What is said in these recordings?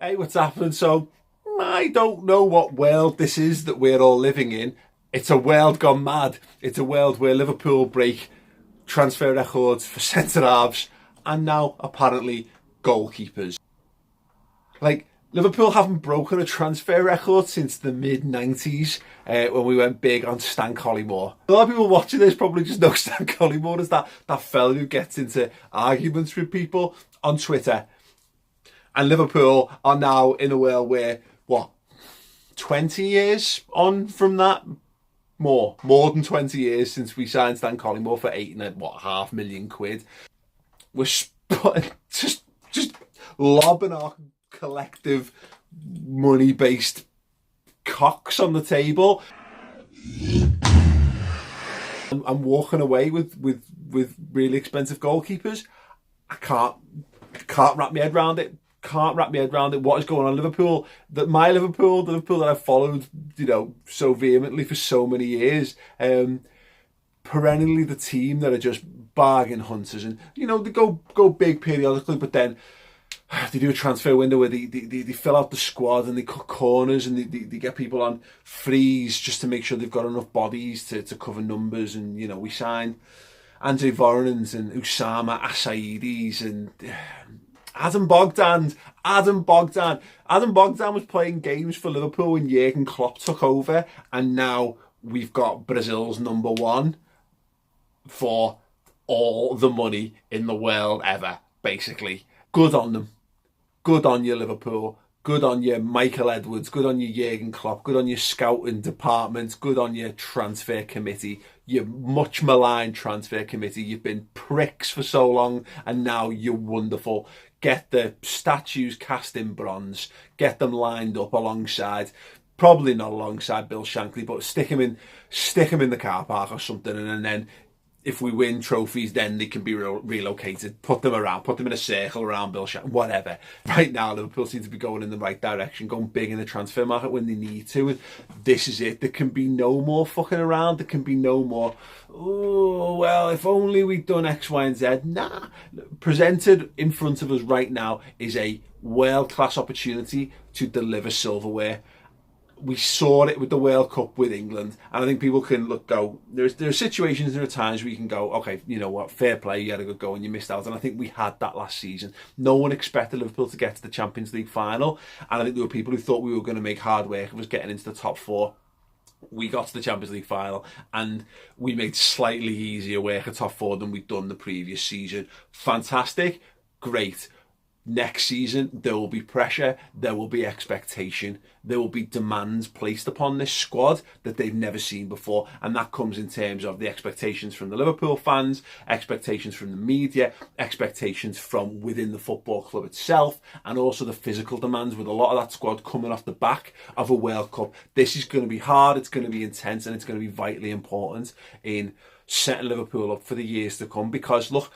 Hey, what's happening? So, I don't know what world this is that we're all living in. It's a world gone mad. It's a world where Liverpool break transfer records for centre halves and now apparently goalkeepers. Like, Liverpool haven't broken a transfer record since the mid 90s when we went big on Stan Collymore. A lot of people watching this probably just know Stan Collymore as that fella who gets into arguments with people on Twitter. And Liverpool are now in a world where, 20 years on from that? More than 20 years since we signed Stan Collymore for £8.5 million. We're just lobbing our collective money-based cocks on the table. I'm walking away with really expensive goalkeepers. I can't wrap my head around it. What is going on in Liverpool? The Liverpool that I've followed, so vehemently for so many years, perennially the team that are just bargain hunters, and they go big periodically, but then they do a transfer window where they fill out the squad and they cut corners and they get people on frees just to make sure they've got enough bodies to cover numbers, and we sign Andre Voronins and Usama Asaides and Adam Bogdan was playing games for Liverpool when Jurgen Klopp took over, and now we've got Brazil's number one for all the money in the world ever, basically. Good on them. Good on you, Liverpool. Good on you, Michael Edwards. Good on you, Jurgen Klopp. Good on your scouting department. Good on your transfer committee. Your much maligned transfer committee. You've been pricks for so long, and now you're wonderful. Get the statues cast in bronze. Get them lined up alongside, probably not alongside Bill Shankly, but stick him in the car park or something, and then if we win trophies, then they can be relocated. Put them in a circle around Bill Shankly, whatever. Right now, Liverpool seem to be going in the right direction, going big in the transfer market when they need to. And this is it. There can be no more fucking around. There can be no more, oh, well, if only we'd done X, Y, and Z. Nah. Presented in front of us right now is a world-class opportunity to deliver silverware. We saw it with the World Cup with England, and I think people can go. There are situations, there are times where you can go, okay, you know what, fair play, you had a good go and you missed out. And I think we had that last season. No one expected Liverpool to get to the Champions League final, and I think there were people who thought we were going to make hard work of us getting into the top four. We got to the Champions League final and we made slightly easier work at top four than we'd done the previous season. Fantastic, great. Next season, there will be pressure, there will be expectation, there will be demands placed upon this squad that they've never seen before. And that comes in terms of the expectations from the Liverpool fans, expectations from the media, expectations from within the football club itself, and also the physical demands with a lot of that squad coming off the back of a World Cup. This is going to be hard, it's going to be intense, and it's going to be vitally important in setting Liverpool up for the years to come. Because, look,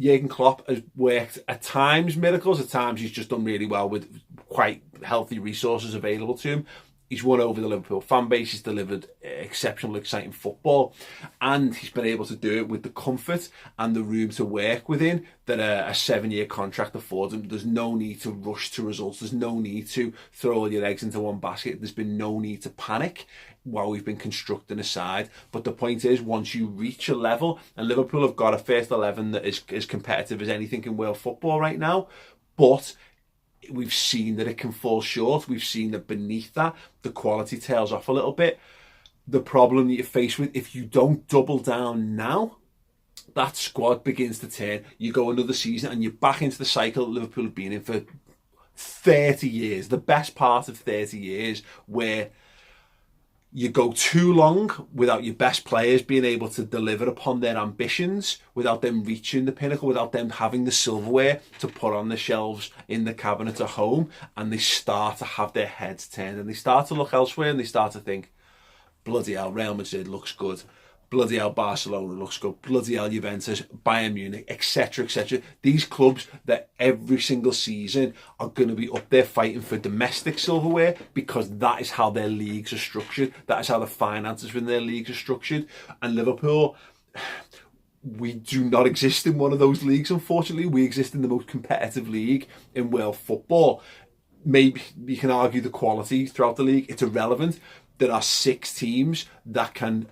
Jurgen Klopp has worked at times miracles, at times he's just done really well with quite healthy resources available to him. He's won over the Liverpool fan base, he's delivered exceptional, exciting football, and he's been able to do it with the comfort and the room to work within that a 7-year contract affords him. There's no need to rush to results, there's no need to throw all your eggs into one basket, there's been no need to panic while we've been constructing a side. But the point is, once you reach a level, and Liverpool have got a first 11 that is as competitive as anything in world football right now, but we've seen that it can fall short. We've seen that beneath that, the quality tails off a little bit. The problem that you're faced with, if you don't double down now, that squad begins to turn. You go another season and you're back into the cycle that Liverpool have been in for 30 years, the best part of 30 years, where you go too long without your best players being able to deliver upon their ambitions, without them reaching the pinnacle, without them having the silverware to put on the shelves in the cabinet at home, and they start to have their heads turned and they start to look elsewhere and they start to think, bloody hell, Real Madrid looks good. Bloody hell, Barcelona looks good. Bloody hell, Juventus, Bayern Munich, etc., etc. These clubs that every single season are going to be up there fighting for domestic silverware, because that is how their leagues are structured. That is how the finances within their leagues are structured. And Liverpool, we do not exist in one of those leagues, unfortunately. We exist in the most competitive league in world football. maybe you can argue the quality throughout the league. It's irrelevant. There are 6 teams that can,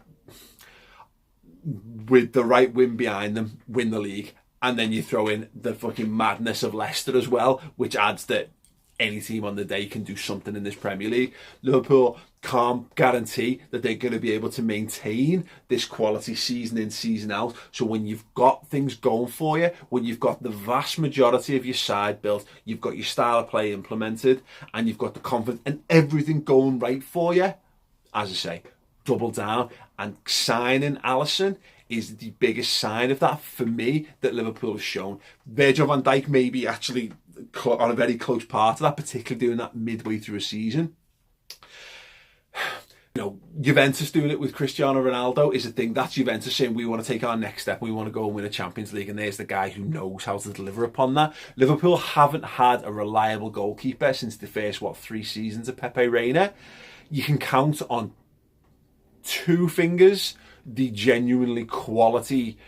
with the right win behind them, win the league. And then you throw in the fucking madness of Leicester as well, which adds that any team on the day can do something in this Premier League. Liverpool can't guarantee that they're going to be able to maintain this quality season in, season out. So when you've got things going for you, when you've got the vast majority of your side built, you've got your style of play implemented, and you've got the confidence and everything going right for you, as I say, double down. And signing Alisson is the biggest sign of that for me that Liverpool have shown. Virgil van Dijk may be actually on a very close part of that, particularly doing that midway through a season. You know, Juventus doing it with Cristiano Ronaldo is a thing. That's Juventus saying we want to take our next step, we want to go and win a Champions League, and there's the guy who knows how to deliver upon that. Liverpool haven't had a reliable goalkeeper since the first 3 seasons of Pepe Reina. You can count on 2 fingers the genuinely quality,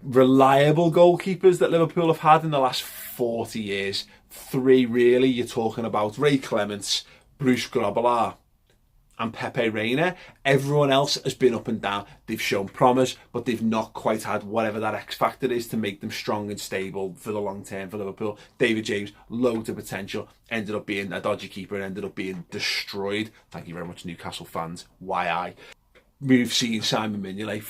reliable goalkeepers that Liverpool have had in the last 40 years. 3 really. You're talking about Ray Clements, Bruce Grobbelaar and Pepe Reina. Everyone else has been up and down. They've shown promise, but they've not quite had whatever that X factor is to make them strong and stable for the long term for Liverpool. David James, loads of potential, ended up being a dodgy keeper and ended up being destroyed. Thank you very much, Newcastle fans. Why? We've seen Simon Mignolet,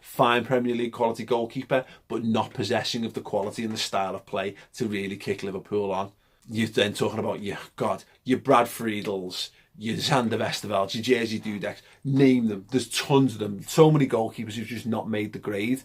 fine Premier League quality goalkeeper, but not possessing of the quality and the style of play to really kick Liverpool on. You're then talking about your Brad Friedels, your Xander Westerveld, your Jerzy Dudek, name them. There's tons of them. So many goalkeepers who've just not made the grade.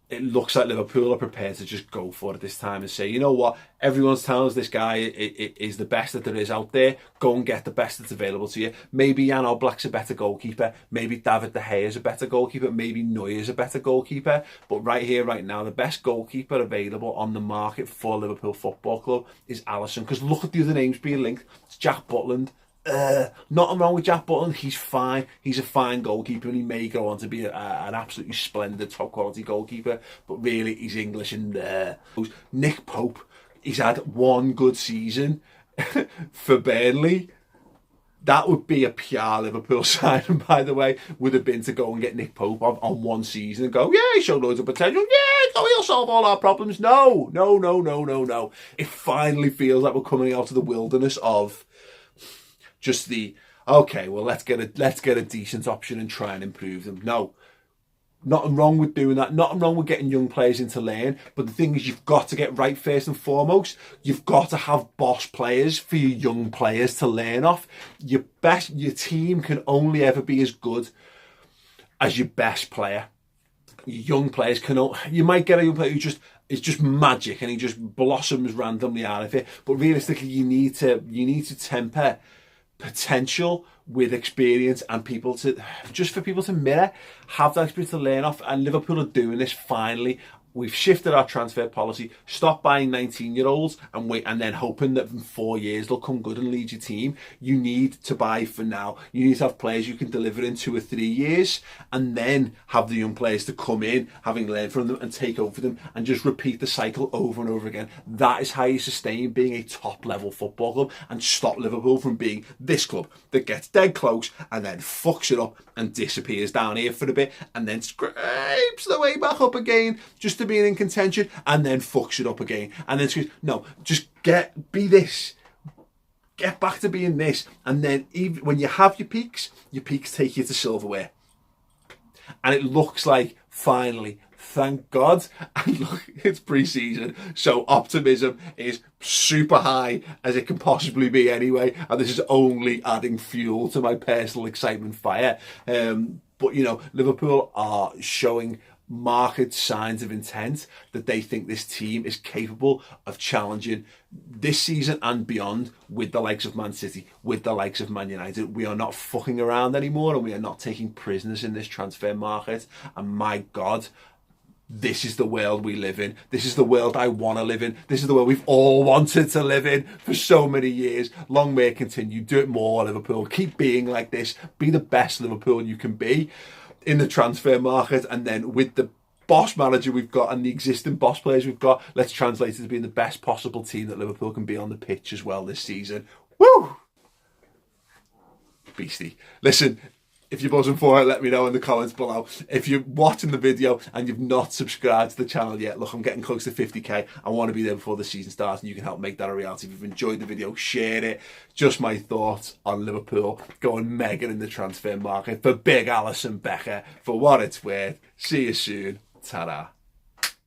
It looks like Liverpool are prepared to just go for it this time and say, you know what, everyone's telling us this guy is the best that there is out there. Go and get the best that's available to you. Maybe Jan Oblak's a better goalkeeper. Maybe David De Gea is a better goalkeeper. Maybe Neuer's a better goalkeeper. But right here, right now, the best goalkeeper available on the market for Liverpool Football Club is Alisson. Because look at the other names being linked. It's Jack Butland. Nothing wrong with Jack Butland. He's fine. He's a fine goalkeeper, and he may go on to be an absolutely splendid top quality goalkeeper, but really he's English and Nick Pope, he's had 1 good season for Burnley. That would be a PR Liverpool signing, by the way, would have been to go and get Nick Pope on 1 season and go, yeah, he showed loads of potential, yeah, he'll solve all our problems. No. It finally feels like we're coming out of the wilderness of just okay, well, let's get a decent option and try and improve them. No, nothing wrong with doing that. Nothing wrong with getting young players in to learn. But the thing is, you've got to get right first and foremost. You've got to have boss players for your young players to learn off. Your team can only ever be as good as your best player. Your young players you might get a young player who is just magic and he just blossoms randomly out of it. But realistically, you need to temper potential with experience and people for people to mirror, have that experience to learn off. And Liverpool are doing this finally. We've shifted our transfer policy, stop buying 19-year-olds and wait, and then hoping that in 4 years they'll come good and lead your team. You need to buy for now. You need to have players you can deliver in 2 or 3 years, and then have the young players to come in, having learned from them, and take over them, and just repeat the cycle over and over again. That is how you sustain being a top-level football club and stop Liverpool from being this club that gets dead close and then fucks it up and disappears down here for a bit and then scrapes the way back up again just to being in contention and then fucks it up again. And then no, just be this. Get back to being this. And then even when you have your peaks take you to silverware. And it looks like finally, thank God. And look, it's pre-season, so optimism is super high as it can possibly be anyway. And this is only adding fuel to my personal excitement fire. But you know, Liverpool are showing marked signs of intent that they think this team is capable of challenging this season and beyond with the likes of Man City, with the likes of Man United. We are not fucking around anymore, and we are not taking prisoners in this transfer market. And my God, this is the world we live in. This is the world I want to live in. This is the world we've all wanted to live in for so many years. Long may it continue. Do it more, Liverpool. Keep being like this. Be the best Liverpool you can be in the transfer market, and then with the boss manager we've got and the existing boss players we've got, let's translate it to being the best possible team that Liverpool can be on the pitch as well this season. Woo! Beastie. Listen, if you're buzzing for it, let me know in the comments below. If you're watching the video and you've not subscribed to the channel yet, look, I'm getting close to 50k. I want to be there before the season starts, and you can help make that a reality. If you've enjoyed the video, share it. Just my thoughts on Liverpool going mega in the transfer market for big Alisson Becker. For what it's worth, see you soon. Ta-da.